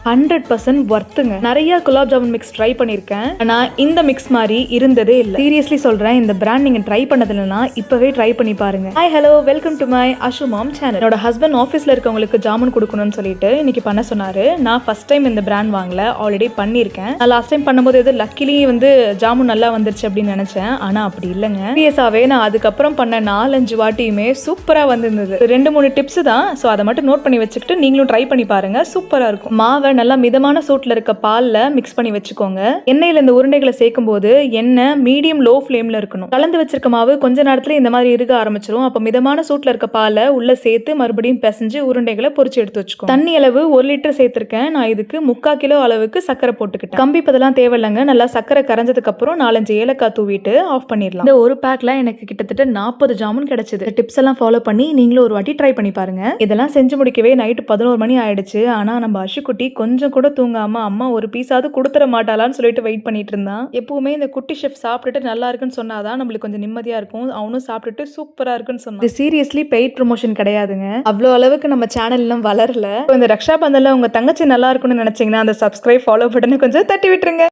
100% ஒர்த்துங்க. நிறைய gulab jamun mix try பண்ணியிருக்கேன். ஆனா இந்த மிக்ஸ் மாதிரி இருந்ததே இல்லை. சீரியஸ்லி சொல்றேன், இந்த பிராண்ட் நீங்க ட்ரை பண்ணதுலன்னா இப்பவே ட்ரை பண்ணி பாருங்க. Hi hello, welcome to my Ashu mom channel. என்னோட ஹஸ்பண்ட் ஆஃபீஸ்ல இருக்கவங்களுக்கு ஜாமுன் கொடுக்கணும்னு சொல்லிட்டு இன்னைக்கு பண்ண சொன்னாரு. நான் ஃபர்ஸ்ட் டைம் இந்த பிராண்ட் வாங்கல, ஆல்ரெடி பண்ணியிருக்கேன். நான் லாஸ்ட் டைம் பண்ணும்போது எது லக்கிலி ஜாமுன் நல்லா வந்துருச்சு அப்படின்னு நினைச்சேன். ஆனா அப்படி இல்லைங்க. சீரியஸாவே நான் அதுக்கப்புறம் பண்ண 4-5 வாட்டியுமே சூப்பரா வந்திருந்தது. 2-3 டிப்ஸ் தான், ஸோ அதை மட்டும் நோட் பண்ணி வச்சுக்கிட்டு நீங்களும் ட்ரை பண்ணி பாருங்க. சூப்பரா இருக்கும். மாவை நல்லா மிதமான சூட்ல இருக்க பால்ல மிக்ஸ் பண்ணி வச்சுக்கோங்க. எண்ணெயில இந்த உருண்டைகளை சேர்க்கும் போது எண்ணெய் மீடியம் லோ ஃபிளேம்ல இருக்கணும். கலந்து வச்சிருக்க மாவு கொஞ்ச நேரத்துல இந்த மாதிரி இருக்க ஆரம்பிச்சிடும். அப்ப மிதமான சூட்ல இருக்க பாலை உள்ள சேர்த்து மறுபடியும் பிசைஞ்சு உருண்டைகளை பொரிச்சு எடுத்து வச்சுக்கோ. தண்ணி அளவு 1 லிட்டர் சேர்த்திருக்கேன். நான் இதுக்கு 3/4 கிலோ அளவுக்கு சக்கரை போட்டுக்கிட்டேன். கம்பி பதெல்லாம் தேவையில்லைங்க. நல்லா சக்கரை கரைஞ்சதுக்கு அப்புறம் 4-5 ஏலக்காய் தூவிட்டு ஆஃப் பண்ணிடலாம். இந்த ஒரு பேக்ல எனக்கு கிட்டத்தட்ட 40 ஜாமுன் கிடைச்சது. டிப்ஸ் எல்லாம் ஃபாலோ பண்ணி நீங்களும் ஒரு வாட்டி ட்ரை பண்ணி பாருங்க. இதெல்லாம் செஞ்சு முடிக்கவே நைட்டு 11 மணி ஆயிடுச்சு. ஆனா நம்ம அஷுக்குட்டி கொஞ்சம் கூட தூங்காம அம்மா ஒரு பீஸாவது கொடுத்துட மாட்டாளான்னு சொல்லிட்டு வெயிட் பண்ணிட்டு இருந்தான். எப்பவுமே இந்த குட்டி ஷெஃப் சாப்பிட்டுட்டு நல்லா இருக்குன்னு சொன்னாதான் நம்மளுக்கு கொஞ்சம் நிம்மதியா இருக்கும். அவனும் சாப்பிட்டுட்டு சூப்பரா இருக்குன்னு சொன்னான். இது சீரியஸ்லி பெய்ட் ப்ரொமோஷன் கிடையாதுங்க. அவ்வளோ அளவுக்கு நம்ம சேனல் எல்லாம் வளரல. இந்த ரக்ஷா பந்தல்ல உங்க தங்கச்சி நல்லா இருக்கும்னு நினைச்சீங்கன்னா அந்த சப்ஸ்கிரைப் ஃபாலோ பட்டனை கொஞ்சம் தட்டி விட்டுருங்க.